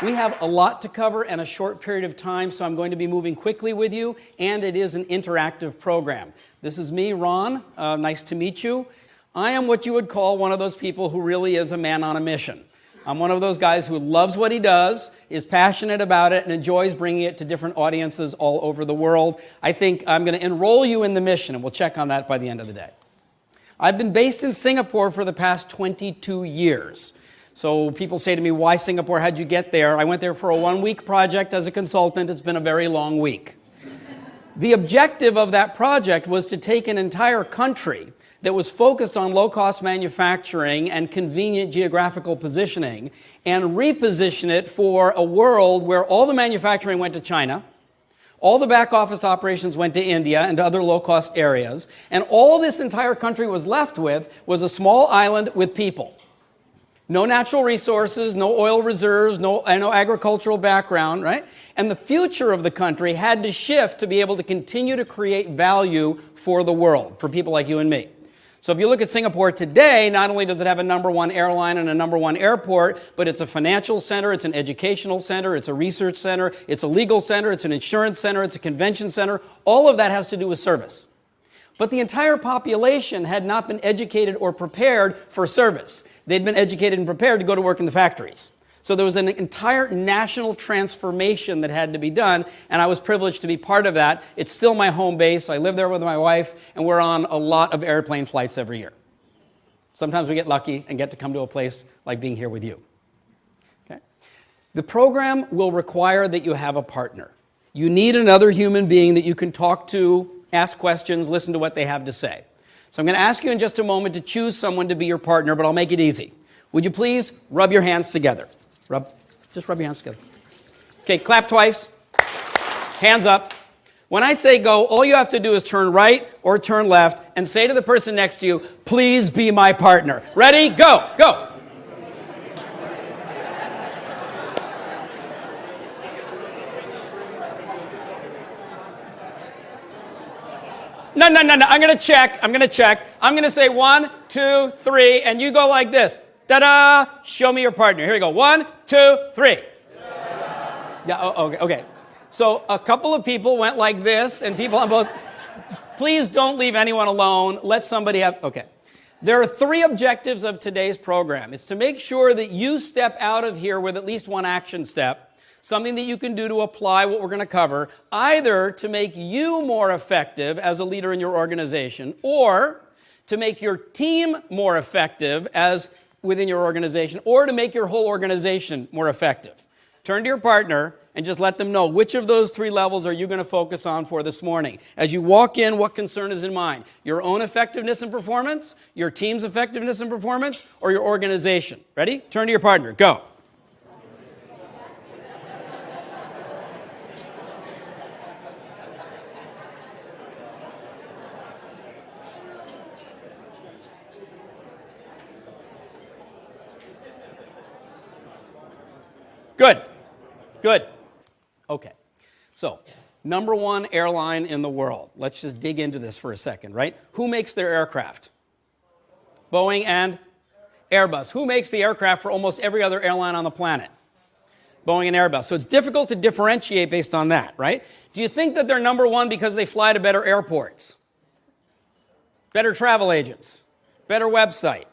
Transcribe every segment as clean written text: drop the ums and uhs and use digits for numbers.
We have a lot to cover in a short period of time, so I'm going to be moving quickly with you, and it is an interactive program. This is me, Ron. Nice to meet you. I am what you would call one of those people who really is a man on a mission. I'm one of those guys who loves what he does, is passionate about it, and enjoys bringing it to different audiences all over the world. I think I'm going to enroll you in the mission, and we'll check on that by the end of the day. I've been based in Singapore for the past 22 years. So people say to me, why Singapore? How'd you get there? I went there for a one-week project as a consultant. It's been a very long week. The objective of that project was to take an entire country that was focused on low-cost manufacturing and convenient geographical positioning and reposition it for a world where all the manufacturing went to China, all the back office operations went to India and to other low-cost areas, and all this entire country was left with was a small island with people. No natural resources, no oil reserves, no agricultural background, right? And the future of the country had to shift to be able to continue to create value for the world, for people like you and me. So if you look at Singapore today, not only does it have a #1 airline and a #1 airport, but it's a financial center, it's an educational center, it's a research center, it's a legal center, it's an insurance center, it's a convention center. All of that has to do with service. But the entire population had not been educated or prepared for service. They'd been educated and prepared to go to work in the factories. So there was an entire national transformation that had to be done, and I was privileged to be part of that. It's still my home base. I live there with my wife, and we're on a lot of airplane flights every year. Sometimes we get lucky and get to come to a place like being here with you. Okay? The program will require that you have a partner. You need another human being that you can talk to, ask questions, listen to what they have to say. So I'm going to ask you in just a moment to choose someone to be your partner, but I'll make it easy. Would you please rub your hands together? Just rub your hands together. Okay, clap twice. Hands up. When I say go, all you have to do is turn right or turn left and say to the person next to you, please be my partner. Ready? Go. Go. No. I'm going to check. I'm going to say 1, 2, 3, and you go like this. Ta-da! Show me your partner. Here we go. 1, 2, 3. Yeah. Okay. So a couple of people went like this, and people on both. Please don't leave anyone alone. Let somebody have. Okay. There are 3 objectives of today's program. It's to make sure that you step out of here with at least one action step. Something that you can do to apply what we're going to cover, either to make you more effective as a leader in your organization, or to make your team more effective as within your organization, or to make your whole organization more effective. Turn to your partner and just let them know which of those 3 levels are you going to focus on for this morning. As you walk in, what concern is in mind? Your own effectiveness and performance, your team's effectiveness and performance, or your organization? Ready? Turn to your partner. Go. Good. Okay. So, #1 airline in the world. Let's just dig into this for a second, right? Who makes their aircraft? Boeing and Airbus. Who makes the aircraft for almost every other airline on the planet? Boeing and Airbus. So it's difficult to differentiate based on that, right? Do you think that they're #1 because they fly to better airports? Better travel agents? Better website?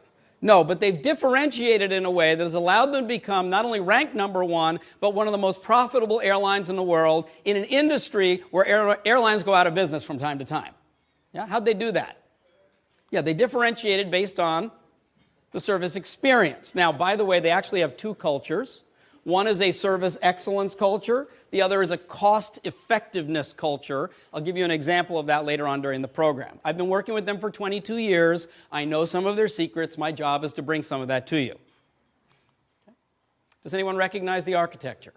No, but they've differentiated in a way that has allowed them to become not only ranked #1, but one of the most profitable airlines in the world in an industry where airlines go out of business from time to time. Yeah, how'd they do that? Yeah, they differentiated based on the service experience. Now, by the way, they actually have 2 cultures. One is a service excellence culture. The other is a cost effectiveness culture. I'll give you an example of that later on during the program. I've been working with them for 22 years. I know some of their secrets. My job is to bring some of that to you. Okay. Does anyone recognize the architecture?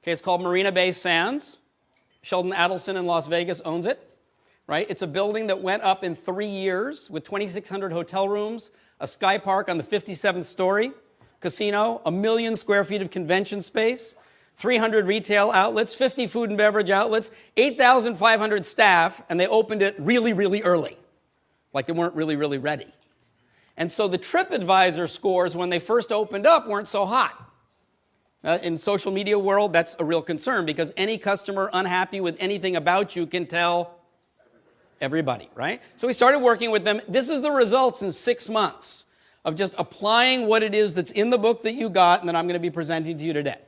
Okay, it's called Marina Bay Sands. Sheldon Adelson in Las Vegas owns it. Right? It's a building that went up in 3 years with 2,600 hotel rooms, a sky park on the 57th story, casino, 1 million square feet of convention space, 300 retail outlets, 50 food and beverage outlets, 8,500 staff, and they opened it really, really early. Like they weren't really, really ready. And so the TripAdvisor scores when they first opened up weren't so hot. In social media world, that's a real concern because any customer unhappy with anything about you can tell everybody, right? So we started working with them. This is the results in 6 months of just applying what it is that's in the book that you got and that I'm going to be presenting to you today.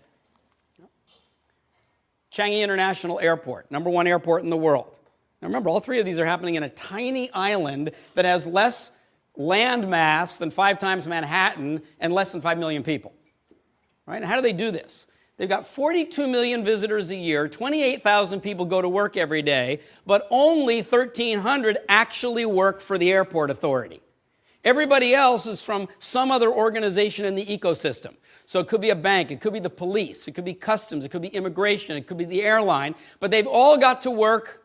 Changi International Airport, #1 airport in the world. Now remember, all 3 of these are happening in a tiny island that has less land mass than 5 times Manhattan and less than 5 million people. Right? And how do they do this? They've got 42 million visitors a year, 28,000 people go to work every day, but only 1,300 actually work for the airport authority. Everybody else is from some other organization in the ecosystem. So it could be a bank, it could be the police, it could be customs, it could be immigration, it could be the airline, but they've all got to work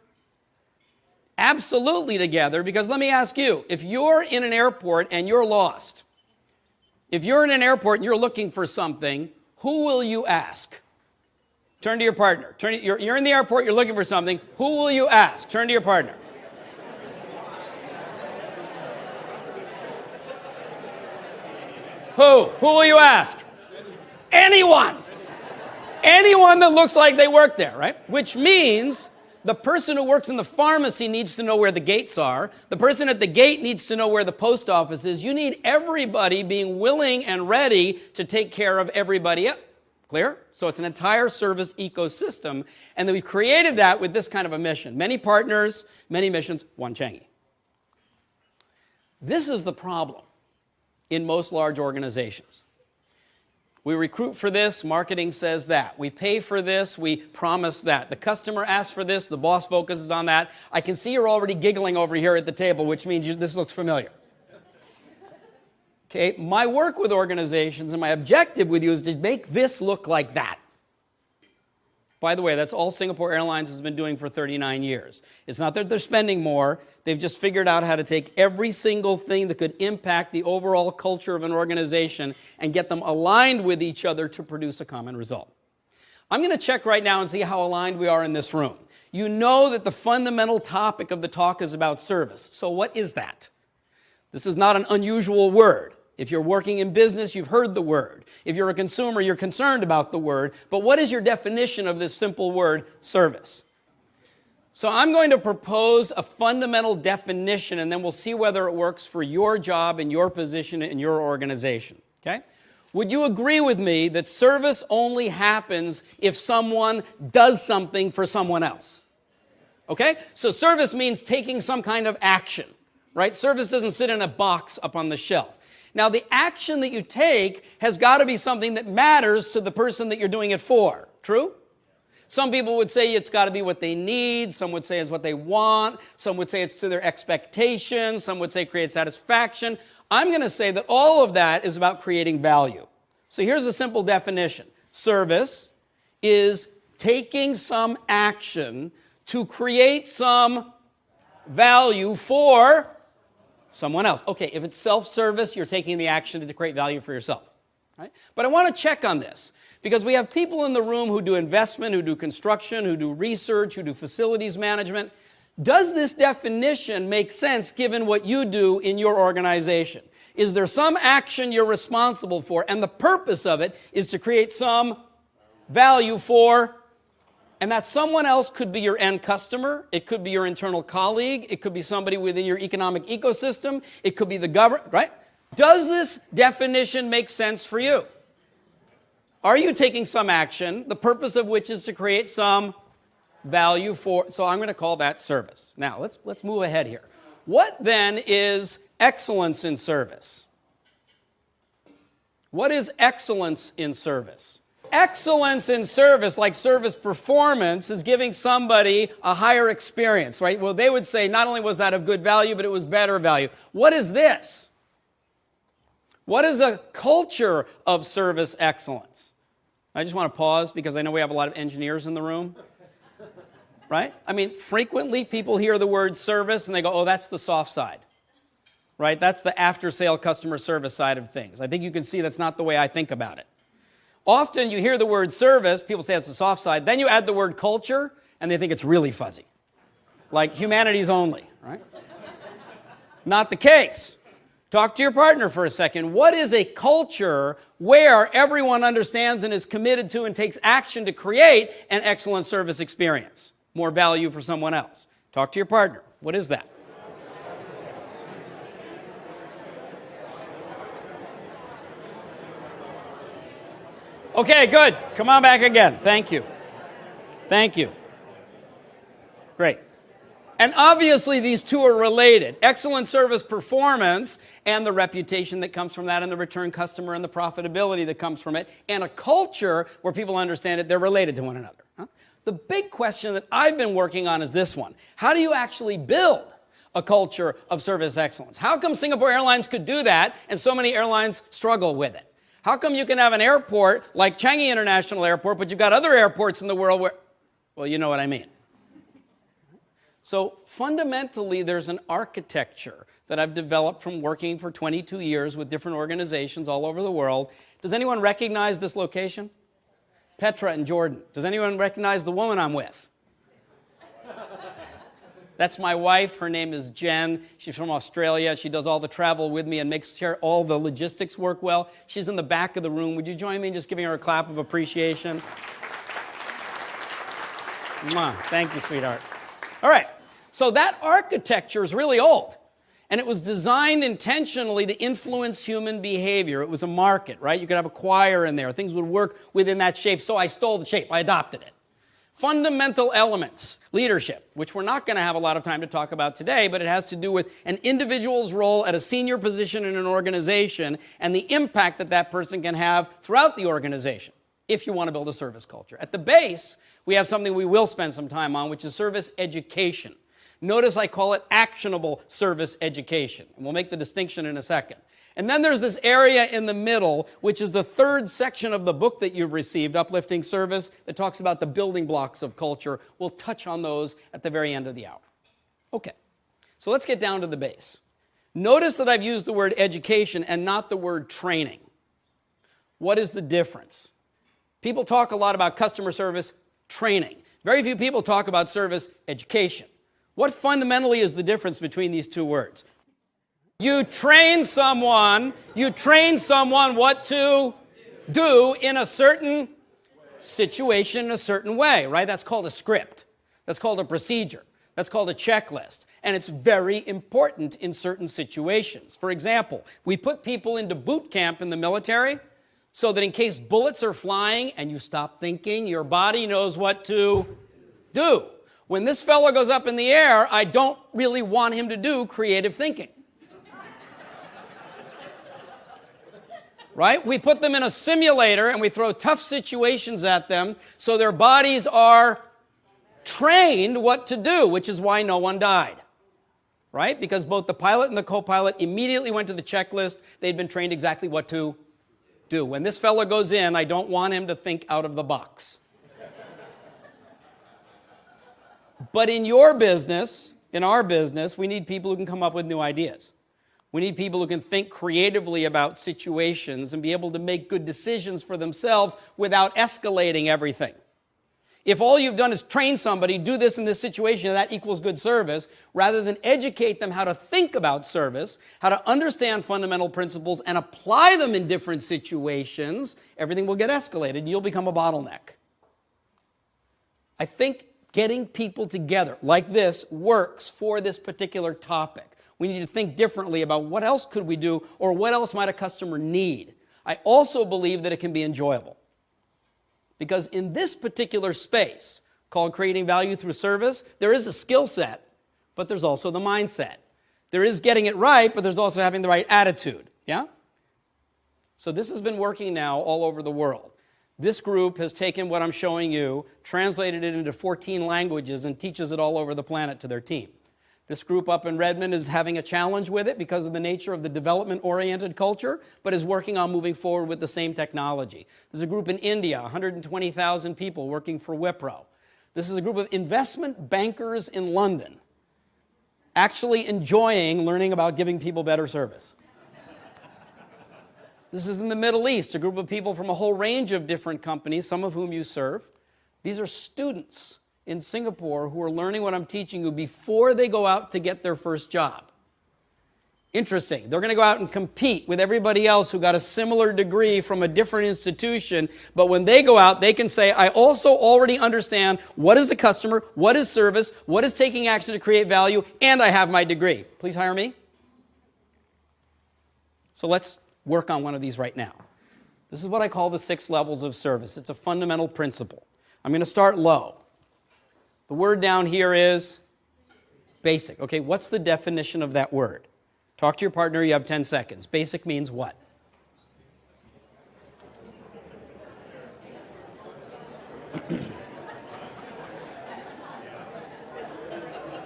absolutely together because let me ask you, if you're in an airport and you're lost, if you're in an airport and you're looking for something, who will you ask? Turn to your partner. You're in the airport, you're looking for something. Who will you ask? Turn to your partner. Who? Who will you ask? Anyone. Anyone that looks like they work there, right? Which means the person who works in the pharmacy needs to know where the gates are. The person at the gate needs to know where the post office is. You need everybody being willing and ready to take care of everybody else. Clear? So it's an entire service ecosystem. And then we've created that with this kind of a mission. Many partners, many missions, one Changi. This is the problem in most large organizations. We recruit for this, marketing says that. We pay for this, we promise that. The customer asks for this, the boss focuses on that. I can see you're already giggling over here at the table, which means this looks familiar. Okay, my work with organizations and my objective with you is to make this look like that. By the way, that's all Singapore Airlines has been doing for 39 years. It's not that they're spending more. They've just figured out how to take every single thing that could impact the overall culture of an organization and get them aligned with each other to produce a common result. I'm going to check right now and see how aligned we are in this room. You know that the fundamental topic of the talk is about service. So what is that? This is not an unusual word. If you're working in business, you've heard the word. If you're a consumer, you're concerned about the word. But what is your definition of this simple word, service? So I'm going to propose a fundamental definition, and then we'll see whether it works for your job and your position in your organization. Okay? Would you agree with me that service only happens if someone does something for someone else? Okay? So service means taking some kind of action, right? Service doesn't sit in a box up on the shelf. Now, the action that you take has got to be something that matters to the person that you're doing it for. True? Some people would say it's got to be what they need. Some would say it's what they want. Some would say it's to their expectations. Some would say create satisfaction. I'm going to say that all of that is about creating value. So here's a simple definition. Service is taking some action to create some value for someone else. Okay, if it's self-service, you're taking the action to create value for yourself. Right? But I want to check on this because we have people in the room who do investment, who do construction, who do research, who do facilities management. Does this definition make sense given what you do in your organization? Is there some action you're responsible for and the purpose of it is to create some value for, and that someone else could be your end customer, it could be your internal colleague, it could be somebody within your economic ecosystem, it could be the government, right? Does this definition make sense for you? Are you taking some action, the purpose of which is to create some value for, so I'm going to call that service. Now, let's move ahead here. What then is excellence in service? What is excellence in service? Excellence in service, like service performance, is giving somebody a higher experience, right? Well, they would say not only was that of good value, but it was better value. What is this? What is a culture of service excellence? I just want to pause because I know we have a lot of engineers in the room, right? I mean, frequently people hear the word service and they go, oh, that's the soft side, right? That's the after-sale customer service side of things. I think you can see that's not the way I think about it. Often you hear the word service, people say it's the soft side, then you add the word culture, and they think it's really fuzzy. Like humanities only, right? Not the case. Talk to your partner for a second. What is a culture where everyone understands and is committed to and takes action to create an excellent service experience? More value for someone else. Talk to your partner. What is that? Okay, good. Come on back again. Thank you. Thank you. Great. And obviously these two are related. Excellent service performance and the reputation that comes from that and the return customer and the profitability that comes from it and a culture where people understand it, they're related to one another. The big question that I've been working on is this one. How do you actually build a culture of service excellence? How come Singapore Airlines could do that and so many airlines struggle with it? How come you can have an airport like Changi International Airport, but you've got other airports in the world where, well, you know what I mean. So fundamentally, there's an architecture that I've developed from working for 22 years with different organizations all over the world. Does anyone recognize this location? Petra in Jordan. Does anyone recognize the woman I'm with? That's my wife. Her name is Jen. She's from Australia. She does all the travel with me and makes sure all the logistics work well. She's in the back of the room. Would you join me in just giving her a clap of appreciation? Mwah. Thank you, sweetheart. All right. So that architecture is really old. And it was designed intentionally to influence human behavior. It was a market, right? You could have a choir in there. Things would work within that shape. So I stole the shape. I adopted it. Fundamental elements, leadership, which we're not going to have a lot of time to talk about today, but it has to do with an individual's role at a senior position in an organization and the impact that that person can have throughout the organization if you want to build a service culture. At the base, we have something we will spend some time on, which is service education. Notice I call it actionable service education, and we'll make the distinction in a second. And then there's this area in the middle, which is the third section of the book that you've received, Uplifting Service, that talks about the building blocks of culture. We'll touch on those at the very end of the hour. Okay, so let's get down to the base. Notice that I've used the word education and not the word training. What is the difference? People talk a lot about customer service training. Very few people talk about service education. What fundamentally is the difference between these two words? You train someone what to do in a certain situation in a certain way, right? That's called a script. That's called a procedure. That's called a checklist. And it's very important in certain situations. For example, we put people into boot camp in the military so that in case bullets are flying and you stop thinking, your body knows what to do. When this fellow goes up in the air, I don't really want him to do creative thinking. Right? We put them in a simulator and we throw tough situations at them so their bodies are trained what to do, which is why no one died. Right? Because both the pilot and the co-pilot immediately went to the checklist. They'd been trained exactly what to do. When this fellow goes in, I don't want him to think out of the box. But in your business, in our business, we need people who can come up with new ideas. We need people who can think creatively about situations and be able to make good decisions for themselves without escalating everything. If all you've done is train somebody, do this in this situation, and that equals good service, rather than educate them how to think about service, how to understand fundamental principles and apply them in different situations, everything will get escalated and you'll become a bottleneck. I think getting people together like this works for this particular topic. We need to think differently about what else could we do or what else might a customer need. I also believe that it can be enjoyable. Because in this particular space, called creating value through service, there is a skill set, but there's also the mindset. There is getting it right, but there's also having the right attitude. Yeah? So this has been working now all over the world. This group has taken what I'm showing you, translated it into 14 languages, and teaches it all over the planet to their team. This group up in Redmond is having a challenge with it because of the nature of the development-oriented culture, but is working on moving forward with the same technology. There's a group in India, 120,000 people working for Wipro. This is a group of investment bankers in London, actually enjoying learning about giving people better service. This is in the Middle East, a group of people from a whole range of different companies, some of whom you serve. These are students in Singapore who are learning what I'm teaching you before they go out to get their first job. Interesting. They're going to go out and compete with everybody else who got a similar degree from a different institution. But when they go out, they can say, I also already understand what is a customer, what is service, what is taking action to create value, and I have my degree. Please hire me. So let's work on one of these right now. This is what I call the 6 levels of service. It's a fundamental principle. I'm going to start low. The word down here is basic. Okay, what's the definition of that word? Talk to your partner, you have 10 seconds. Basic means what?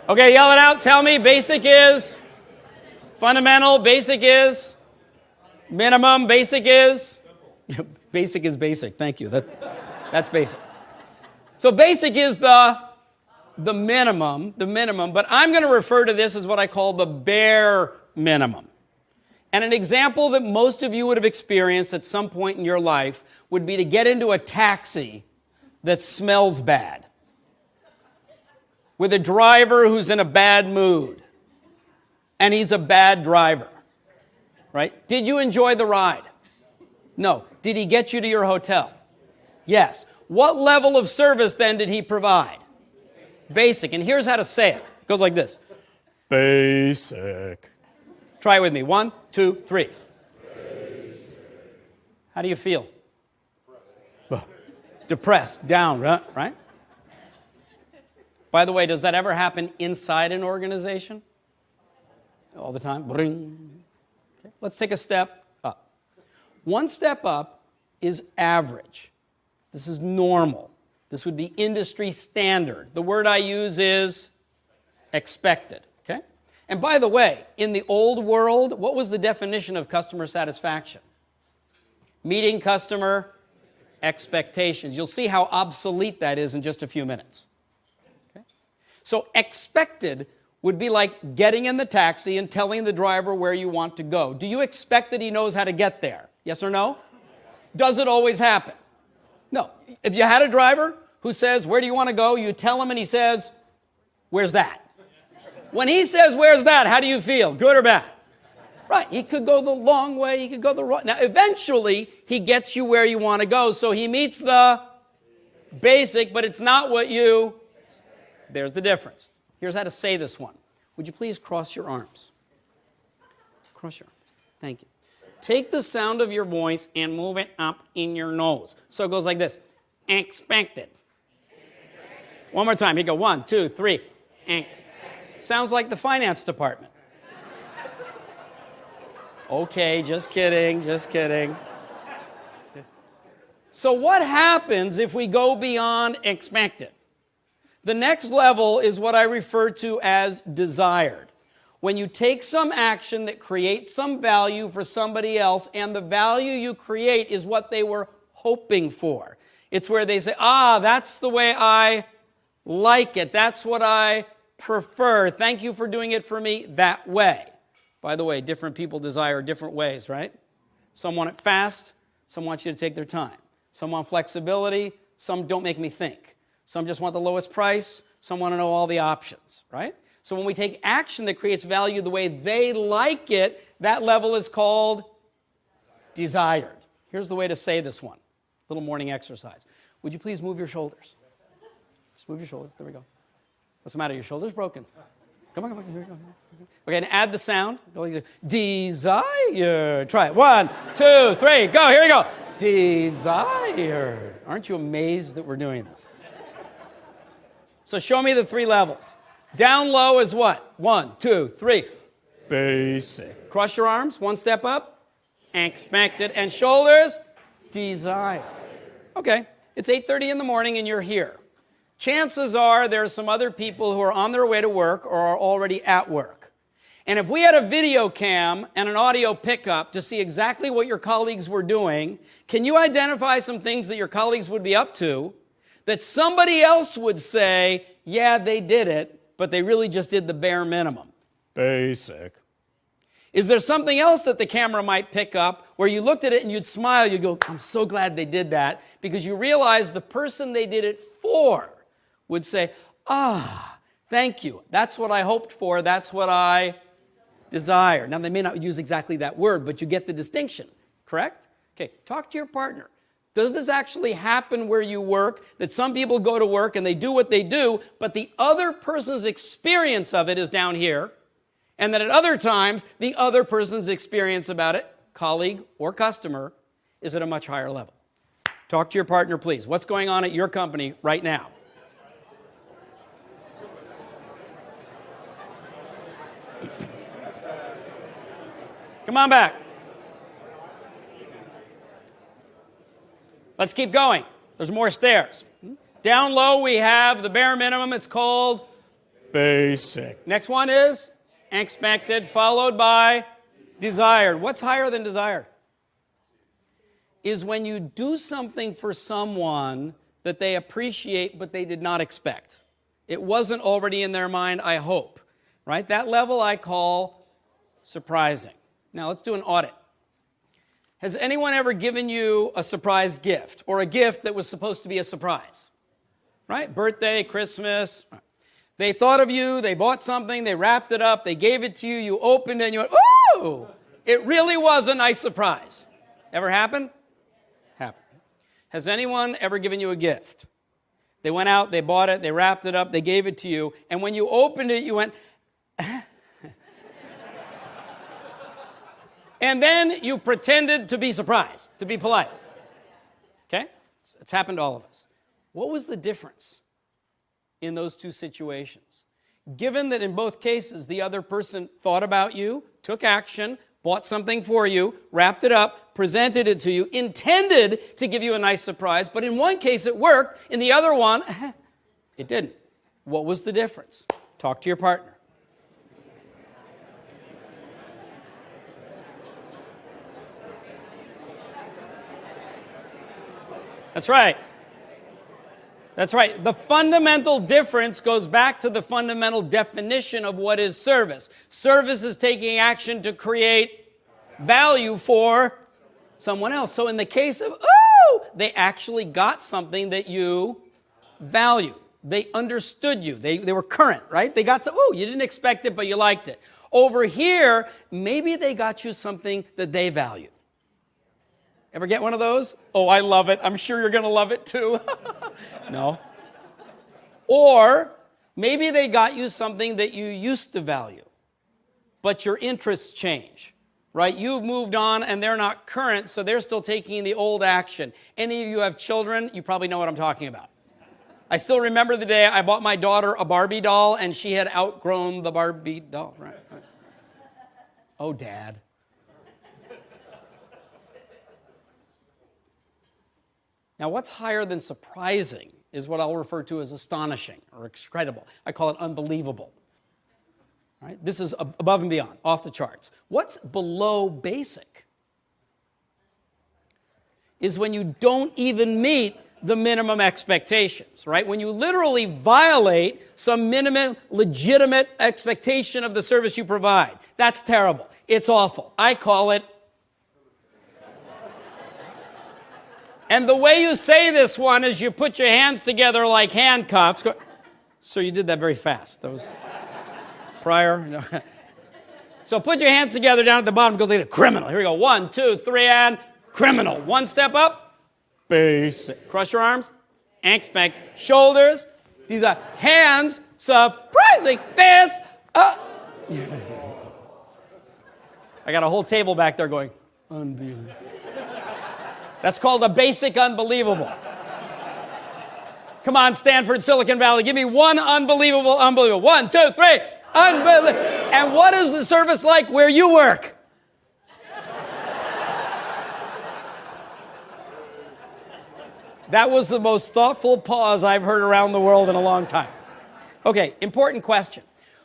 Okay, yell it out, tell me. Basic is fundamental, basic is minimum, basic is? Basic is basic, thank you. That's basic. So basic is the minimum, but I'm going to refer to this as what I call the bare minimum. And an example that most of you would have experienced at some point in your life would be to get into a taxi that smells bad, with a driver who's in a bad mood, and he's a bad driver, right? Did you enjoy the ride? No. Did he get you to your hotel? Yes. What level of service then did he provide? Basic. And here's how to say it. It goes like this. Basic. Try it with me. 1, 2, 3. Basic. How do you feel? Depressed. Down, right? By the way, does that ever happen inside an organization? All the time? Bring. Okay. Let's take a step up. 1 step up is average. This is normal. This would be industry standard. The word I use is expected, okay? And by the way, in the old world, what was the definition of customer satisfaction? Meeting customer expectations. You'll see how obsolete that is in just a few minutes. Okay? So expected would be like getting in the taxi and telling the driver where you want to go. Do you expect that he knows how to get there? Yes or no? Does it always happen? No. If you had a driver who says, where do you want to go? You tell him and he says, where's that? When he says, where's that? How do you feel? Good or bad? Right. He could go the long way. He could go the wrong. Now, eventually, he gets you where you want to go. So he meets the basic, but it's not what you... There's the difference. Here's how to say this one. Would you please cross your arms? Cross your arms. Thank you. Take the sound of your voice and move it up in your nose. So it goes like this. Expected. One more time. Here you go. 1, 2, 3. Sounds like the finance department. Okay, just kidding, just kidding. So what happens if we go beyond expected? The next level is what I refer to as desired. When you take some action that creates some value for somebody else, and the value you create is what they were hoping for. It's where they say, that's the way I like it. That's what I prefer. Thank you for doing it for me that way. By the way, different people desire different ways, right? Some want it fast. Some want you to take their time. Some want flexibility. Some don't make me think. Some just want the lowest price. Some want to know all the options, right? So when we take action that creates value the way they like it, that level is called desired. Here's the way to say this one. Little morning exercise. Would you please move your shoulders? Just move your shoulders. There we go. What's the matter? Your shoulder's broken. Come on. Here we go. Okay, and add the sound. Desired. Try it. 1, 2, 3. Go. Here we go. Desired. Aren't you amazed that we're doing this? So show me the 3 levels. Down low is what? 1, 2, 3. Basic. Cross your arms. 1 step up. Expected. And shoulders. Desired. Okay. It's 8:30 in the morning and you're here. Chances are there are some other people who are on their way to work or are already at work. And if we had a video cam and an audio pickup to see exactly what your colleagues were doing, can you identify some things that your colleagues would be up to that somebody else would say, yeah, they did it, but they really just did the bare minimum? Basic. Is there something else that the camera might pick up where you looked at it and you'd smile, you'd go, I'm so glad they did that, because you realize the person they did it for would say, thank you. That's what I hoped for. That's what I Desired. Now, they may not use exactly that word, but you get the distinction, correct? Okay, talk to your partner. Does this actually happen where you work, that some people go to work and they do what they do, but the other person's experience of it is down here, and that at other times, the other person's experience about it, colleague or customer, is at a much higher level? Talk to your partner, please. What's going on at your company right now? Come on back. Let's keep going. There's more stairs. Down low, we have the bare minimum. It's called basic. Next one is expected, followed by desired. What's higher than desired? Is when you do something for someone that they appreciate but they did not expect. It wasn't already in their mind, I hope. Right? That level I call surprising. Now let's do an audit. Has anyone ever given you a surprise gift or a gift that was supposed to be a surprise? Right? Birthday, Christmas. They thought of you, they bought something, they wrapped it up, they gave it to you, you opened it, and you went, ooh! It really was a nice surprise. Ever happen? Happened. Has anyone ever given you a gift? They went out, they bought it, they wrapped it up, they gave it to you, and when you opened it, you went, and then you pretended to be surprised, to be polite. Okay? It's happened to all of us. What was the difference in those two situations? Given that in both cases the other person thought about you, took action, bought something for you, wrapped it up, presented it to you, intended to give you a nice surprise, but in one case it worked, in the other one, it didn't. What was the difference? Talk to your partner. That's right. That's right. The fundamental difference goes back to the fundamental definition of what is service. Service is taking action to create value for someone else. So in the case of, they actually got something that you value. They understood you. They were current, right? They got you didn't expect it, but you liked it. Over here, maybe they got you something that they value. Ever get one of those? Oh, I love it. I'm sure you're going to love it too. No. Or maybe they got you something that you used to value, but your interests change, right? You've moved on and they're not current, so they're still taking the old action. Any of you have children, you probably know what I'm talking about. I still remember the day I bought my daughter a Barbie doll and she had outgrown the Barbie doll. Right. Oh, Dad. Now, what's higher than surprising is what I'll refer to as astonishing or incredible. I call it unbelievable. Right? This is above and beyond, off the charts. What's below basic is when you don't even meet the minimum expectations, right? When you literally violate some minimum legitimate expectation of the service you provide. That's terrible. It's awful. I call it. And the way you say this one is you put your hands together like handcuffs. So you did that very fast. That was prior. No. So put your hands together down at the bottom. It goes like the criminal. Here we go. 1, 2, 3, and criminal. One step up. Basic. Cross your arms. Expect. Shoulders. These are hands. Surprising. Fist. I got a whole table back there going, unbelievable. That's called a basic unbelievable. Come on, Stanford, Silicon Valley. Give me one unbelievable. 1, 2, 3. Unbelievable. And what is the service like where you work? That was the most thoughtful pause I've heard around the world in a long time. Okay, important question.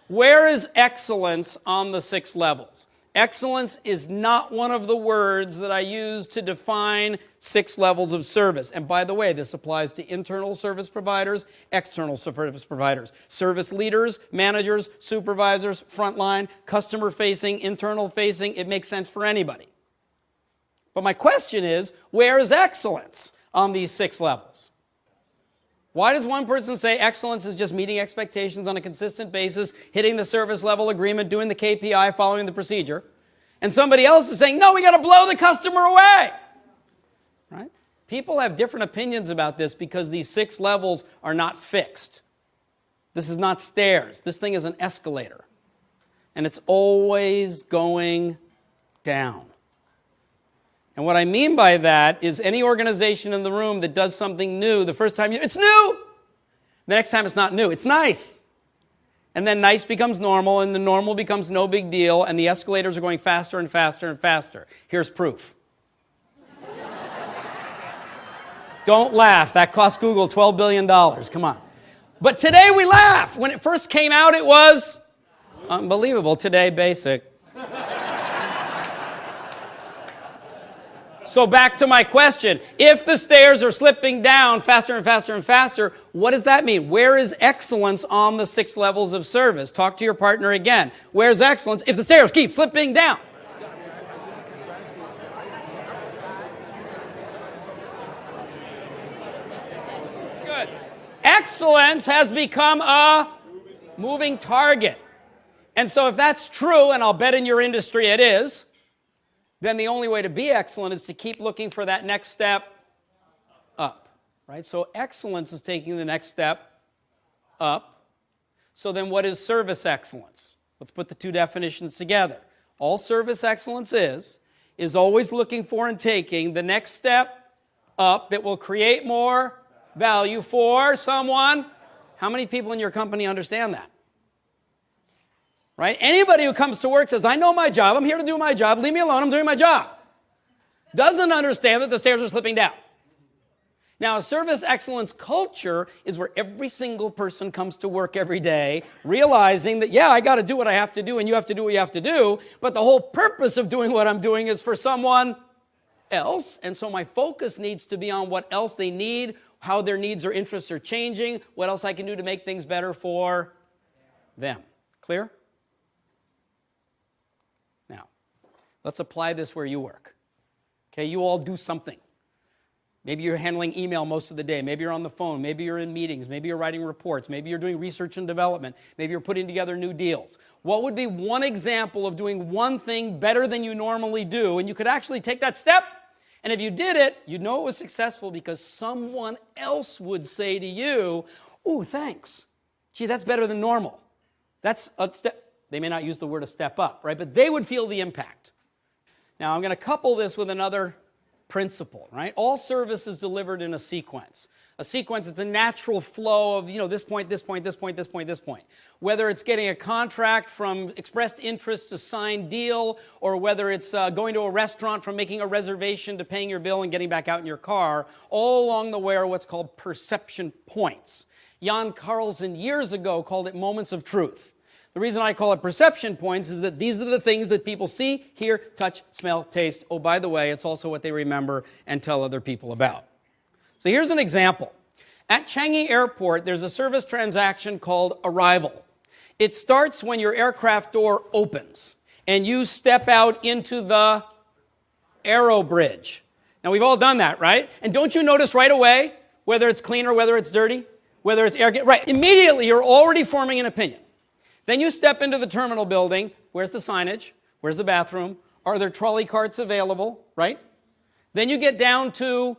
Where is excellence on the 6 levels? Excellence is not one of the words that I use to define 6 levels of service. And by the way, this applies to internal service providers, external service providers, service leaders, managers, supervisors, frontline, customer-facing, internal-facing. It makes sense for anybody. But my question is, where is excellence on these 6 levels? Why does one person say excellence is just meeting expectations on a consistent basis, hitting the service level agreement, doing the KPI, following the procedure, and somebody else is saying, no, we got to blow the customer away? Right? People have different opinions about this because these 6 levels are not fixed. This is not stairs. This thing is an escalator. And it's always going down. And what I mean by that is any organization in the room that does something new, the first time it's new. The next time it's not new, it's nice. And then nice becomes normal, and the normal becomes no big deal, and the escalators are going faster and faster and faster. Here's proof. Don't laugh. That cost Google $12 billion. Come on. But today we laugh. When it first came out, it was unbelievable. Today, basic. So back to my question. If the stairs are slipping down faster and faster and faster, what does that mean? Where is excellence on the 6 levels of service? Talk to your partner again. Where's excellence if the stairs keep slipping down? Good. Excellence has become a moving target. And so if that's true, and I'll bet in your industry it is, then the only way to be excellent is to keep looking for that next step up, right? So excellence is taking the next step up. So then what is service excellence? Let's put the 2 definitions together. All service excellence is always looking for and taking the next step up that will create more value for someone. How many people in your company understand that? Right? Anybody who comes to work says, I know my job, I'm here to do my job, leave me alone, I'm doing my job. Doesn't understand that the stairs are slipping down. Now, a service excellence culture is where every single person comes to work every day realizing that, yeah, I got to do what I have to do and you have to do what you have to do, but the whole purpose of doing what I'm doing is for someone else, and so my focus needs to be on what else they need, how their needs or interests are changing, what else I can do to make things better for them. Clear? Let's apply this where you work. Okay, you all do something. Maybe you're handling email most of the day. Maybe you're on the phone. Maybe you're in meetings. Maybe you're writing reports. Maybe you're doing research and development. Maybe you're putting together new deals. What would be one example of doing one thing better than you normally do? And you could actually take that step, and if you did it, you'd know it was successful because someone else would say to you, ooh, thanks. Gee, that's better than normal. That's a step. They may not use the word a step up, right? But they would feel the impact. Now, I'm going to couple this with another principle, right? All service is delivered in a sequence. A sequence, it's a natural flow of, this point, this point, this point, this point, this point. Whether it's getting a contract from expressed interest to signed deal, or whether it's going to a restaurant from making a reservation to paying your bill and getting back out in your car, all along the way are what's called perception points. Jan Carlson years ago called it moments of truth. The reason I call it perception points is that these are the things that people see, hear, touch, smell, taste. Oh, by the way, it's also what they remember and tell other people about. So here's an example. At Changi Airport, there's a service transaction called arrival. It starts when your aircraft door opens and you step out into the aero bridge. Now, we've all done that, right? And don't you notice right away whether it's clean or whether it's dirty? Whether it's air... Right, immediately you're already forming an opinion. Then you step into the terminal building. Where's the signage? Where's the bathroom? Are there trolley carts available, right? Then you get down to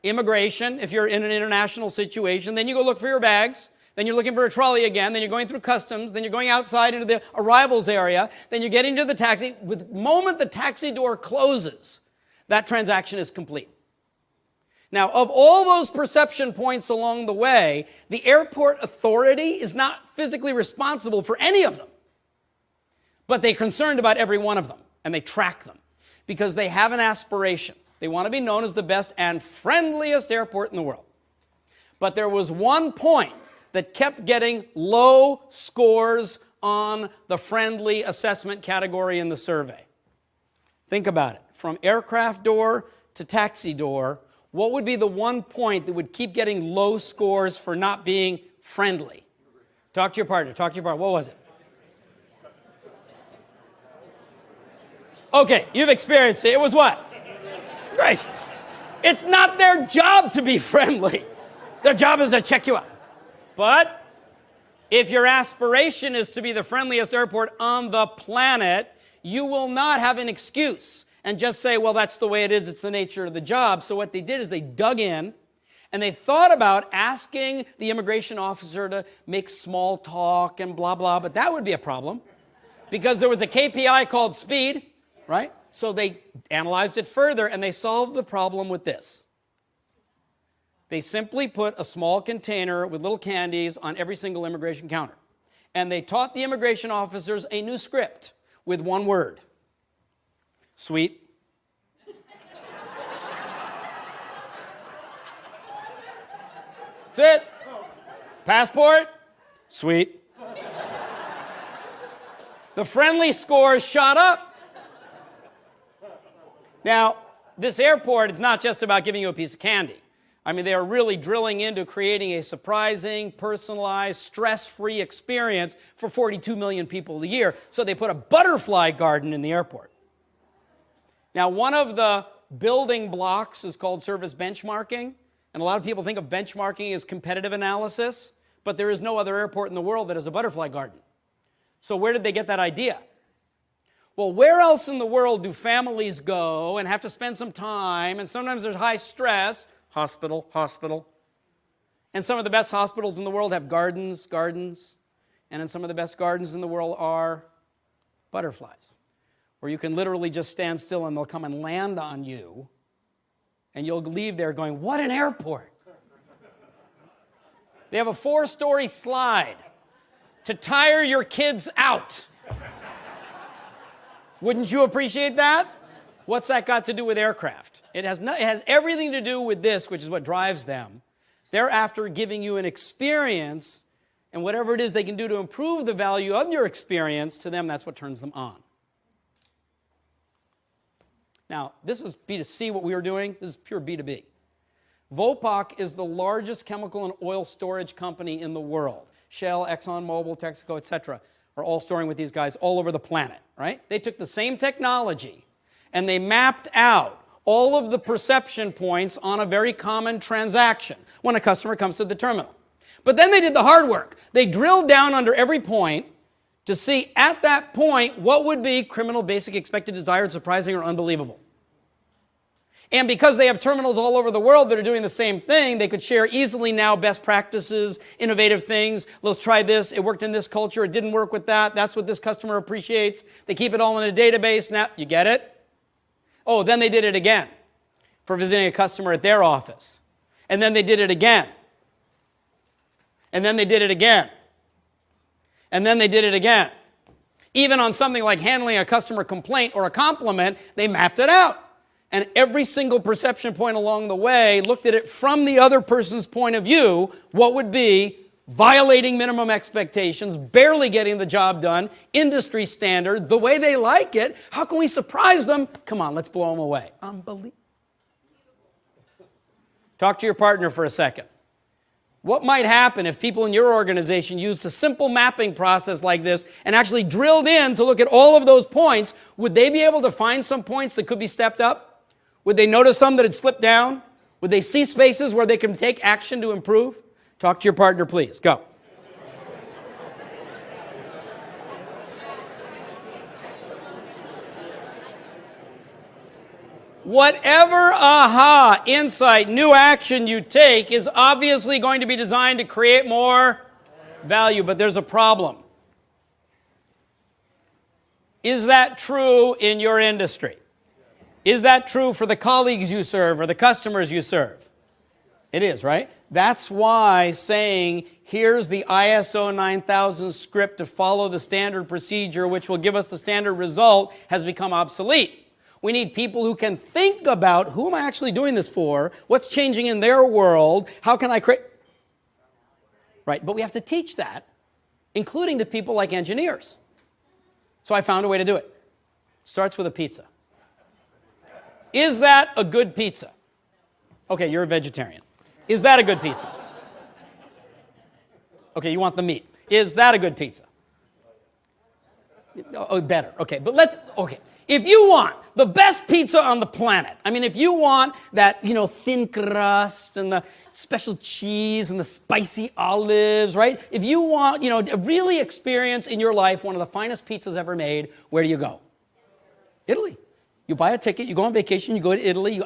immigration if you're in an international situation. Then you go look for your bags. Then you're looking for a trolley again. Then you're going through customs. Then you're going outside into the arrivals area. Then you're getting to the taxi. The moment the taxi door closes, that transaction is complete. Now, of all those perception points along the way, the airport authority is not physically responsible for any of them. But they're concerned about every one of them, and they track them because they have an aspiration. They want to be known as the best and friendliest airport in the world. But there was one point that kept getting low scores on the friendly assessment category in the survey. Think about it. From aircraft door to taxi door, what would be the one point that would keep getting low scores for not being friendly? Talk to your partner. What was it? Okay, you've experienced it. It was what? Great. It's not their job to be friendly. Their job is to check you out. But if your aspiration is to be the friendliest airport on the planet, you will not have an excuse and just say, well, that's the way it is. It's the nature of the job. So what they did is they dug in and they thought about asking the immigration officer to make small talk and blah, blah, but that would be a problem because there was a KPI called speed, right? So they analyzed it further and they solved the problem with this. They simply put a small container with little candies on every single immigration counter. And they taught the immigration officers a new script with one word. Sweet. That's it. Passport? Sweet. The friendly scores shot up. Now, this airport is not just about giving you a piece of candy. I mean, they are really drilling into creating a surprising, personalized, stress-free experience for 42 million people a year. So they put a butterfly garden in the airport. Now, one of the building blocks is called service benchmarking. And a lot of people think of benchmarking as competitive analysis, but there is no other airport in the world that has a butterfly garden. So where did they get that idea? Well, where else in the world do families go and have to spend some time, and sometimes there's high stress? Hospital, hospital. And some of the best hospitals in the world have gardens, and then some of the best gardens in the world are butterflies, where you can literally just stand still and they'll come and land on you, and you'll leave there going, what an airport. They have a 4-story slide to tire your kids out. Wouldn't you appreciate that? What's that got to do with aircraft? It has everything to do with this, which is what drives them. They're after giving you an experience, and whatever it is they can do to improve the value of your experience, to them, that's what turns them on. Now, this is B2C, what we were doing. This is pure B2B. Vopak is the largest chemical and oil storage company in the world. Shell, ExxonMobil, Texaco, etc. are all storing with these guys all over the planet, right? They took the same technology and they mapped out all of the perception points on a very common transaction when a customer comes to the terminal. But then they did the hard work. They drilled down under every point to see at that point what would be criminal, basic, expected, desired, surprising, or unbelievable. And because they have terminals all over the world that are doing the same thing, they could share easily now best practices, innovative things. Let's try this. It worked in this culture. It didn't work with that. That's what this customer appreciates. They keep it all in a database. Now, you get it? Oh, then they did it again for visiting a customer at their office. And then they did it again. And then they did it again. And then they did it again. Even on something like handling a customer complaint or a compliment, they mapped it out. And every single perception point along the way looked at it from the other person's point of view. What would be violating minimum expectations, barely getting the job done, industry standard, the way they like it. How can we surprise them? Come on, let's blow them away. Unbelievable. Talk to your partner for a second. What might happen if people in your organization used a simple mapping process like this and actually drilled in to look at all of those points? Would they be able to find some points that could be stepped up? Would they notice some that had slipped down? Would they see spaces where they can take action to improve? Talk to your partner, please. Go. Whatever aha, insight, new action you take is obviously going to be designed to create more value, but there's a problem. Is that true in your industry? Is that true for the colleagues you serve or the customers you serve? It is, right? That's why saying, here's the ISO 9000 script to follow the standard procedure, which will give us the standard result, has become obsolete. We need people who can think about, who am I actually doing this for? What's changing in their world? How can I create? Right, but we have to teach that, including to people like engineers. So I found a way to do it. Starts with a pizza. Is that a good pizza? Okay, you're a vegetarian. Is that a good pizza? Okay, you want the meat. Is that a good pizza? Oh, better. Okay, but okay. If you want the best pizza on the planet, I mean, if you want that, thin crust and the special cheese and the spicy olives, right? If you want, really experience in your life one of the finest pizzas ever made, where do you go? Italy. You buy a ticket, you go on vacation, you go to Italy,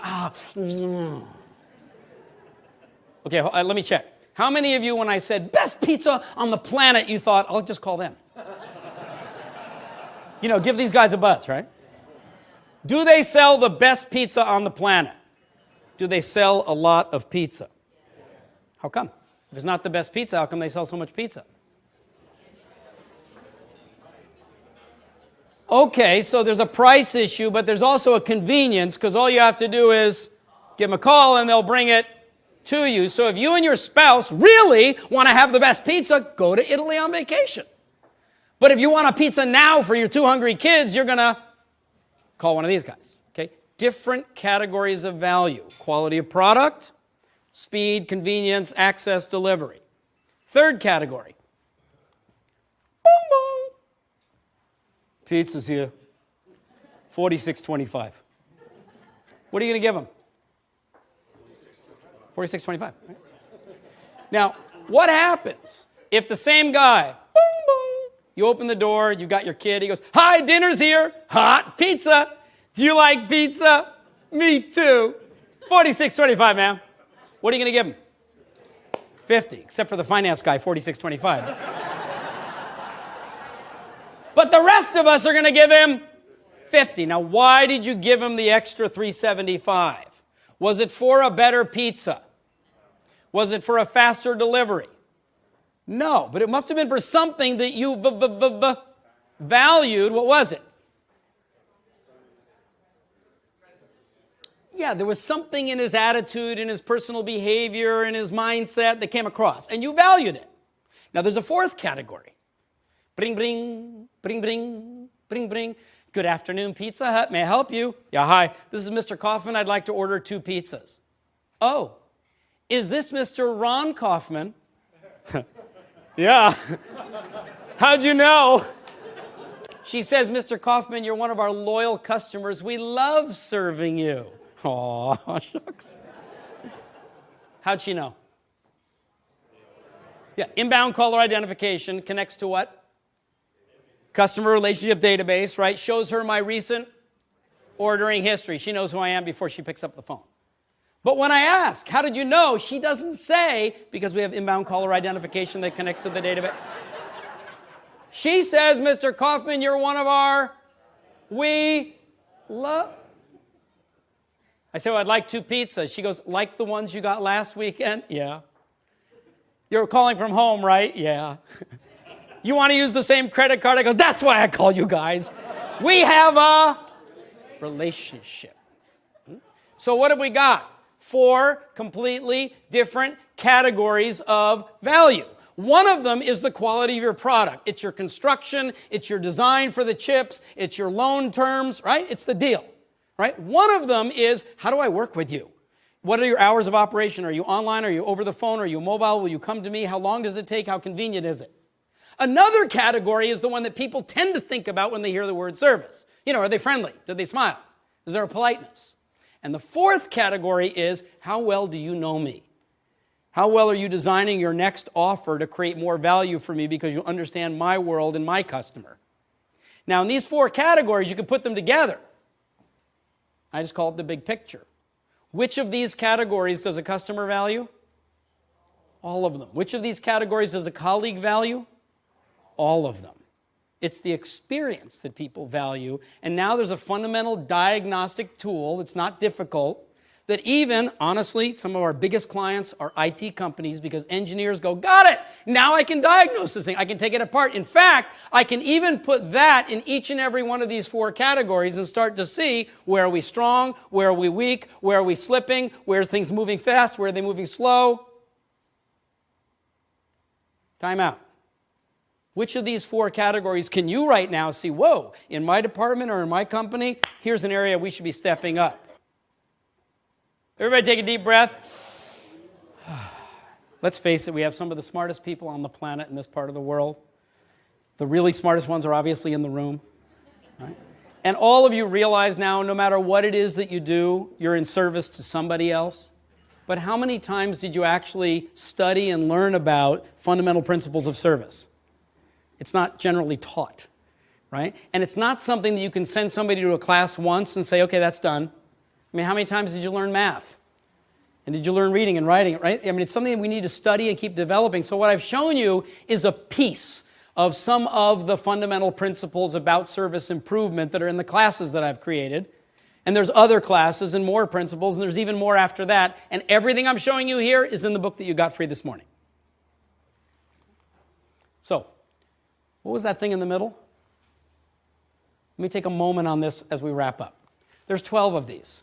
Okay, let me check. How many of you, when I said best pizza on the planet, you thought, I'll just call them? Give these guys a buzz, right? Do they sell the best pizza on the planet? Do they sell a lot of pizza? How come? If it's not the best pizza, how come they sell so much pizza? Okay, so there's a price issue, but there's also a convenience, because all you have to do is give them a call and they'll bring it to you. So if you and your spouse really want to have the best pizza, go to Italy on vacation. But if you want a pizza now for your 2 hungry kids, you're going to call one of these guys. Okay? Different categories of value. Quality of product, speed, convenience, access, delivery. Third category. Boom, boom. Pizza's here. $46.25. What are you going to give them? $46.25. Right? Now, what happens if the same guy, boom, boom, you open the door, you got your kid, he goes, hi, dinner's here, hot pizza. Do you like pizza? Me too. $46.25, ma'am. What are you going to give him? $50, except for the finance guy, $46.25. But the rest of us are going to give him $50. Now, why did you give him the extra $3.75? Was it for a better pizza? Was it for a faster delivery? No, but it must have been for something that you valued. What was it? Yeah, there was something in his attitude, in his personal behavior, in his mindset that came across, and you valued it. Now, there's a fourth category. Bring, bring, bring, bring, bring, bring. Good afternoon, Pizza Hut. May I help you? Yeah, hi. This is Mr. Kaufman. I'd like to order 2 pizzas. Oh, is this Mr. Ron Kaufman? Yeah. How'd you know? She says, Mr. Kaufman, you're one of our loyal customers. We love serving you. Aw, shucks. How'd she know? Yeah, inbound caller identification connects to what? Customer relationship database, right? Shows her my recent ordering history. She knows who I am before she picks up the phone. But when I ask, how did you know? She doesn't say, because we have inbound caller identification that connects to the database. She says, Mr. Kaufman, you're one of our, we love. I say, well, I'd like 2 pizzas. She goes, like the ones you got last weekend? Yeah. You're calling from home, right? Yeah. You want to use the same credit card? I go, that's why I call you guys. We have a relationship. So what have we got? 4 completely different categories of value. One of them is the quality of your product. It's your construction, it's your design for the chips, it's your loan terms, right? It's the deal, right? One of them is, how do I work with you? What are your hours of operation? Are you online? Are you over the phone? Are you mobile? Will you come to me? How long does it take? How convenient is it? Another category is the one that people tend to think about when they hear the word service. Are they friendly? Do they smile? Is there a politeness? And the fourth category is, how well do you know me? How well are you designing your next offer to create more value for me because you understand my world and my customer? Now, in these 4 categories, you can put them together. I just call it the big picture. Which of these categories does a customer value? All of them. Which of these categories does a colleague value? All of them. It's the experience that people value. And now there's a fundamental diagnostic tool that's not difficult that even, honestly, some of our biggest clients are IT companies because engineers go, got it! Now I can diagnose this thing. I can take it apart. In fact, I can even put that in each and every one of these 4 categories and start to see where are we strong, where are we weak, where are we slipping, where are things moving fast, where are they moving slow. Time out. Which of these 4 categories can you right now see, whoa, in my department or in my company, here's an area we should be stepping up. Everybody take a deep breath. Let's face it, we have some of the smartest people on the planet in this part of the world. The really smartest ones are obviously in the room. Right? And all of you realize now, no matter what it is that you do, you're in service to somebody else. But how many times did you actually study and learn about fundamental principles of service? It's not generally taught, right? And it's not something that you can send somebody to a class once and say, okay, that's done. I mean, how many times did you learn math? And did you learn reading and writing, right? I mean, it's something that we need to study and keep developing. So what I've shown you is a piece of some of the fundamental principles about service improvement that are in the classes that I've created. And there's other classes and more principles, and there's even more after that. And everything I'm showing you here is in the book that you got free this morning. So, what was that thing in the middle? Let me take a moment on this as we wrap up. There's 12 of these.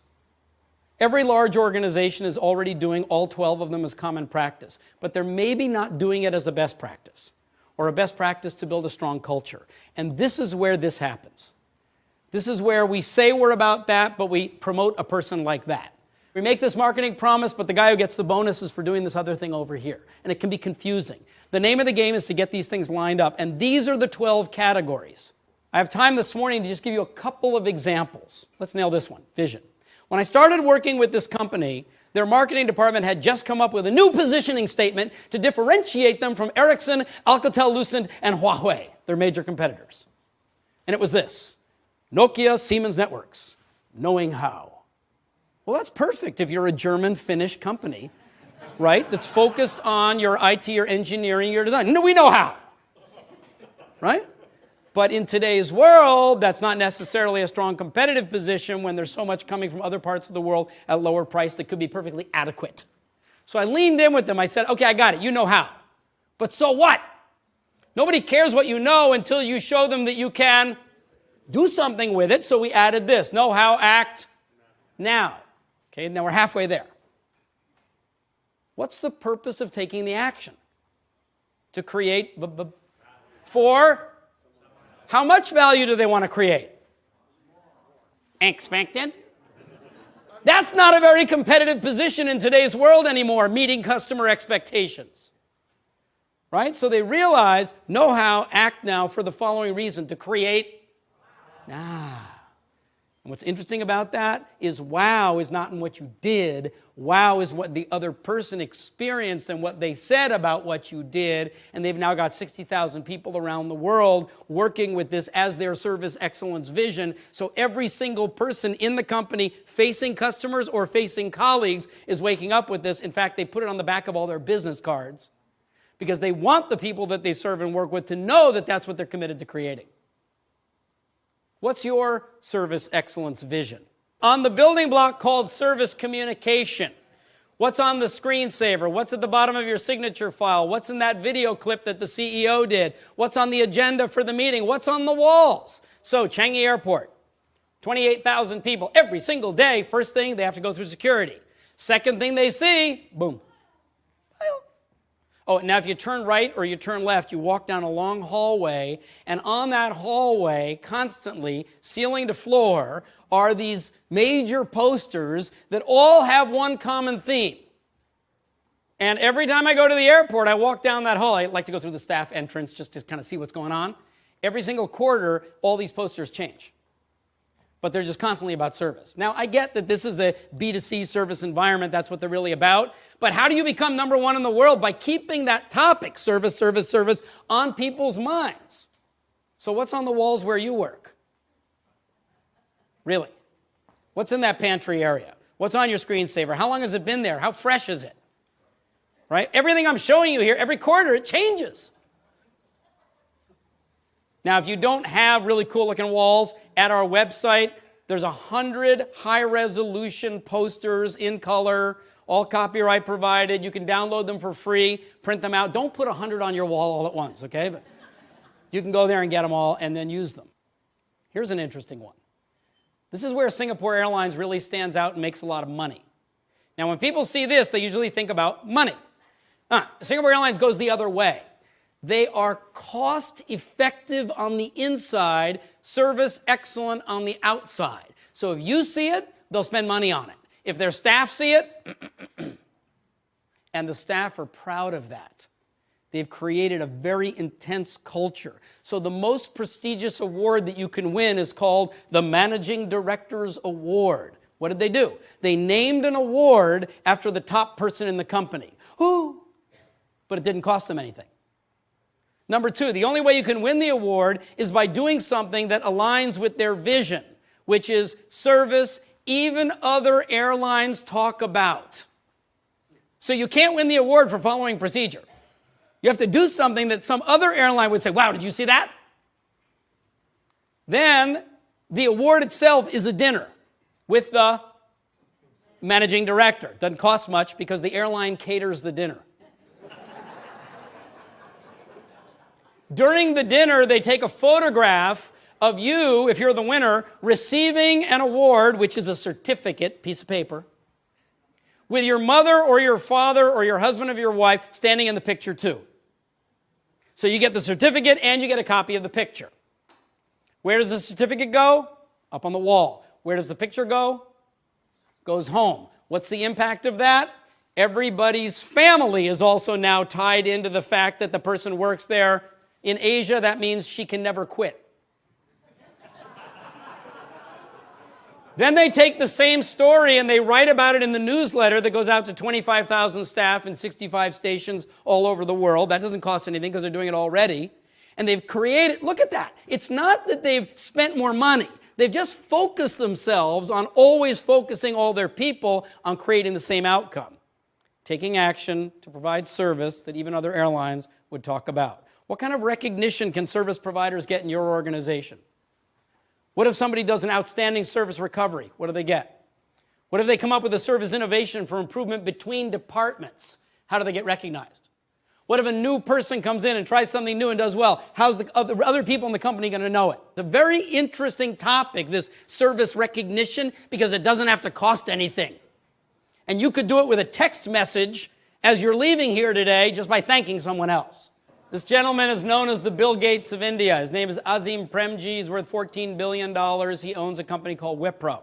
Every large organization is already doing all 12 of them as common practice, but they're maybe not doing it as a best practice, or a best practice to build a strong culture. And this is where this happens. This is where we say we're about that, but we promote a person like that. We make this marketing promise, but the guy who gets the bonus is for doing this other thing over here. And it can be confusing. The name of the game is to get these things lined up. And these are the 12 categories. I have time this morning to just give you a couple of examples. Let's nail this one, vision. When I started working with this company, their marketing department had just come up with a new positioning statement to differentiate them from Ericsson, Alcatel-Lucent, and Huawei, their major competitors. And it was this: Nokia, Siemens Networks, knowing how. Well, that's perfect if you're a German-Finnish company, right, that's focused on your IT, your engineering, your design. No, we know how, right? But in today's world, that's not necessarily a strong competitive position when there's so much coming from other parts of the world at lower price that could be perfectly adequate. So I leaned in with them. I said, okay, I got it. You know how. But so what? Nobody cares what you know until you show them that you can do something with it. So we added this: know how, act now. Okay, now we're halfway there. What's the purpose of taking the action? To create for? How much value do they want to create? Expected. That's not a very competitive position in today's world anymore, meeting customer expectations. Right? So they realize, know how, act now for the following reason: to create now. And what's interesting about that is wow is not in what you did. Wow is what the other person experienced and what they said about what you did. And they've now got 60,000 people around the world working with this as their service excellence vision. So every single person in the company facing customers or facing colleagues is waking up with this. In fact, they put it on the back of all their business cards because they want the people that they serve and work with to know that that's what they're committed to creating. What's your service excellence vision? On the building block called service communication, what's on the screensaver? What's at the bottom of your signature file? What's in that video clip that the CEO did? What's on the agenda for the meeting? What's on the walls? So, Changi Airport, 28,000 people every single day. First thing, they have to go through security. Second thing they see, boom. Oh, now if you turn right or you turn left, you walk down a long hallway, and on that hallway, constantly, ceiling to floor, are these major posters that all have one common theme. And every time I go to the airport, I walk down that hall. I like to go through the staff entrance just to kind of see what's going on. Every single quarter, all these posters change. But they're just constantly about service. Now, I get that this is a B2C service environment. That's what they're really about. But how do you become number one in the world? By keeping that topic, service, service, service, on people's minds. So what's on the walls where you work? Really? What's in that pantry area? What's on your screensaver? How long has it been there? How fresh is it? Right? Everything I'm showing you here, every quarter, it changes. Now, if you don't have really cool-looking walls, at our website, there's 100 high-resolution posters in color, all copyright provided. You can download them for free, print them out. Don't put 100 on your wall all at once, okay? But you can go there and get them all and then use them. Here's an interesting one. This is where Singapore Airlines really stands out and makes a lot of money. Now, when people see this, they usually think about money. Singapore Airlines goes the other way. They are cost-effective on the inside, service excellent on the outside. So if you see it, they'll spend money on it. If their staff see it, and the staff are proud of that. They've created a very intense culture. So the most prestigious award that you can win is called the Managing Director's Award. What did they do? They named an award after the top person in the company. Who? But it didn't cost them anything. Number two, the only way you can win the award is by doing something that aligns with their vision, which is service even other airlines talk about. So you can't win the award for following procedure. You have to do something that some other airline would say, wow, did you see that? Then the award itself is a dinner with the managing director. Doesn't cost much because the airline caters the dinner. During the dinner, they take a photograph of you, if you're the winner, receiving an award, which is a certificate, piece of paper, with your mother or your father or your husband or your wife standing in the picture too. So you get the certificate and you get a copy of the picture. Where does the certificate go? Up on the wall. Where does the picture go? Goes home. What's the impact of that? Everybody's family is also now tied into the fact that the person works there. In Asia, that means she can never quit. Then they take the same story and they write about it in the newsletter that goes out to 25,000 staff in 65 stations all over the world. That doesn't cost anything because they're doing it already. And they've created, look at that. It's not that they've spent more money. They've just focused themselves on always focusing all their people on creating the same outcome. Taking action to provide service that even other airlines would talk about. What kind of recognition can service providers get in your organization? What if somebody does an outstanding service recovery? What do they get? What if they come up with a service innovation for improvement between departments? How do they get recognized? What if a new person comes in and tries something new and does well? How's the other people in the company going to know it? It's a very interesting topic, this service recognition, because it doesn't have to cost anything. And you could do it with a text message as you're leaving here today just by thanking someone else. This gentleman is known as the Bill Gates of India. His name is Azim Premji. He's worth $14 billion. He owns a company called Wipro.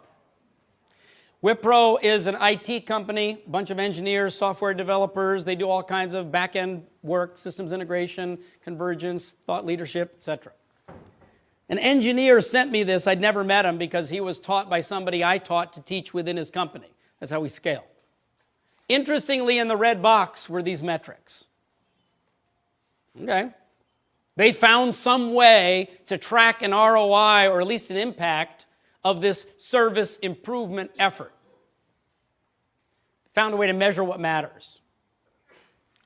Wipro is an IT company, a bunch of engineers, software developers. They do all kinds of back-end work, systems integration, convergence, thought leadership, etc. An engineer sent me this. I'd never met him because he was taught by somebody I taught to teach within his company. That's how we scaled. Interestingly, in the red box were these metrics. Okay. They found some way to track an ROI or at least an impact of this service improvement effort. Found a way to measure what matters.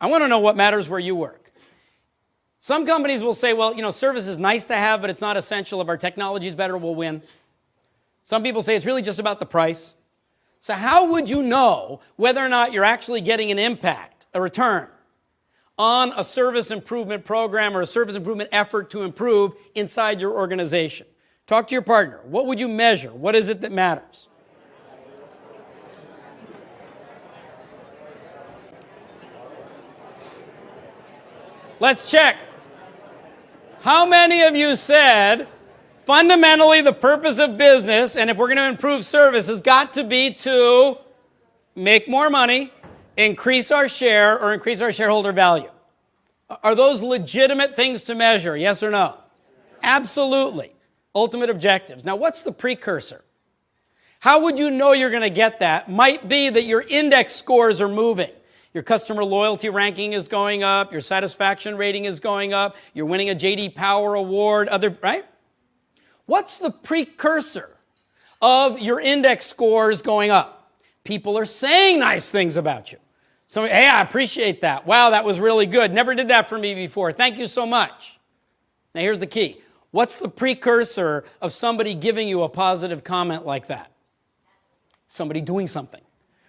I want to know what matters where you work. Some companies will say, well, service is nice to have, but it's not essential. If our technology is better, we'll win. Some people say it's really just about the price. So how would you know whether or not you're actually getting an impact, a return, on a service improvement program or a service improvement effort to improve inside your organization? Talk to your partner. What would you measure? What is it that matters? Let's check. How many of you said, fundamentally the purpose of business, and if we're going to improve service, has got to be to make more money, increase our share, or increase our shareholder value? Are those legitimate things to measure, yes or no? Absolutely. Ultimate objectives. Now, what's the precursor? How would you know you're going to get that? Might be that your index scores are moving. Your customer loyalty ranking is going up. Your satisfaction rating is going up. You're winning a J.D. Power award, right? What's the precursor of your index scores going up? People are saying nice things about you. So, hey, I appreciate that. Wow, that was really good. Never did that for me before. Thank you so much. Now, here's the key. What's the precursor of somebody giving you a positive comment like that? Somebody doing something,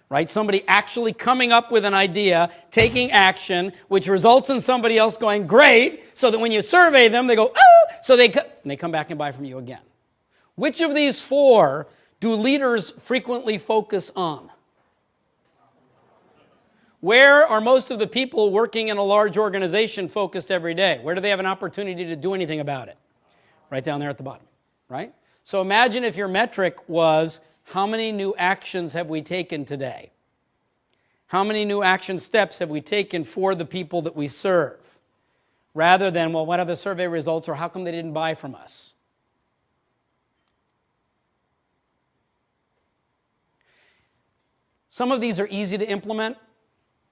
right? Somebody actually coming up with an idea, taking action, which results in somebody else going, great, so that when you survey them, they go, oh, so they come back and buy from you again. Which of these four do leaders frequently focus on? Where are most of the people working in a large organization focused every day? Where do they have an opportunity to do anything about it? Right down there at the bottom, right? So imagine if your metric was, how many new actions have we taken today? How many new action steps have we taken for the people that we serve? rather than, well, what are the survey results, or how come they didn't buy from us? Some of these are easy to implement.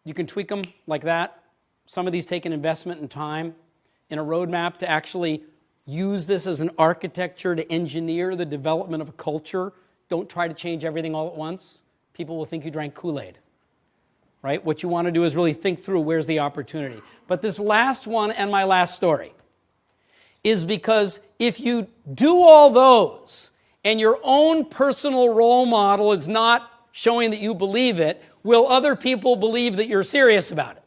You can tweak them like that. Some of these take an investment in time, in a roadmap to actually use this as an architecture to engineer the development of a culture. Don't try to change everything all at once. People will think you drank Kool-Aid, right? What you want to do is really think through where's the opportunity. But this last one and my last story is because if you do all those and your own personal role model is not showing that you believe it, will other people believe that you're serious about it?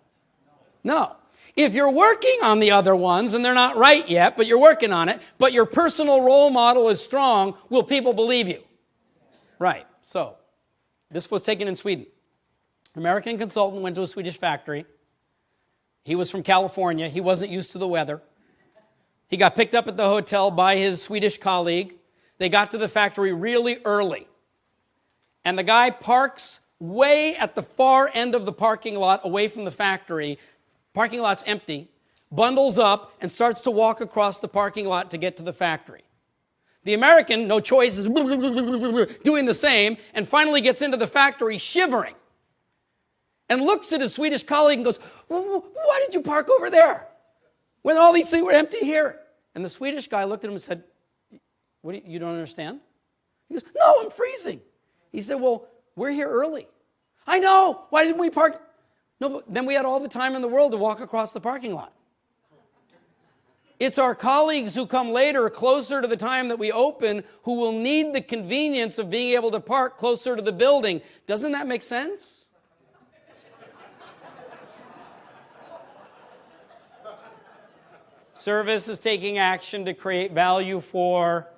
No. If you're working on the other ones and they're not right yet, but you're working on it, but your personal role model is strong, will people believe you? Right. So, this was taken in Sweden. An American consultant went to a Swedish factory. He was from California. He wasn't used to the weather. He got picked up at the hotel by his Swedish colleague. They got to the factory really early. And the guy parks way at the far end of the parking lot away from the factory. Parking lot's empty, bundles up, and starts to walk across the parking lot to get to the factory. The American, no choice, is doing the same, and finally gets into the factory shivering, and looks at his Swedish colleague and goes, why did you park over there when all these things were empty here? And the Swedish guy looked at him and said, what, you don't understand? He goes, no, I'm freezing. He said, well, we're here early. I know, why didn't we park? No, but then we had all the time in the world to walk across the parking lot. It's our colleagues who come later, closer to the time that we open, who will need the convenience of being able to park closer to the building. Doesn't that make sense? Service is taking action to create value for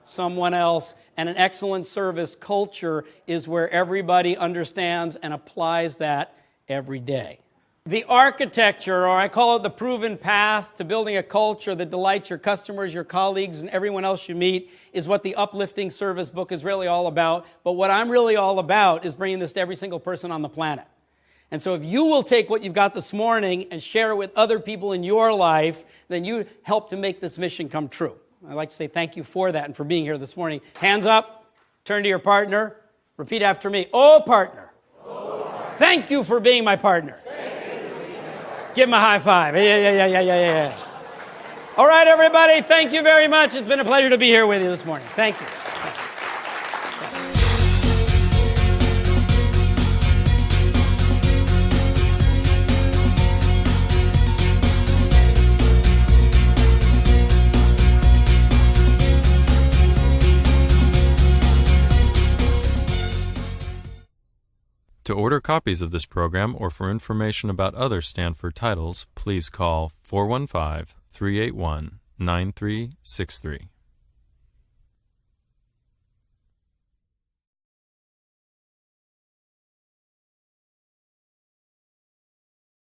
someone else, and an excellent service culture is where everybody understands and applies that every day. The architecture, or I call it the proven path to building a culture that delights your customers, your colleagues, and everyone else you meet, is what the Uplifting Service book is really all about. But what I'm really all about is bringing this to every single person on the planet. And so if you will take what you've got this morning and share it with other people in your life, then you help to make this mission come true. I'd like to say thank you for that and for being here this morning. Hands up, turn to your partner, repeat after me. Oh, partner. Oh, partner. Thank you for being my partner. Give him a high five. Yeah. All right, everybody, thank you very much. It's been a pleasure to be here with you this morning. Thank you. To order copies of this program or for information about other Stanford titles, please call 415-381-9363.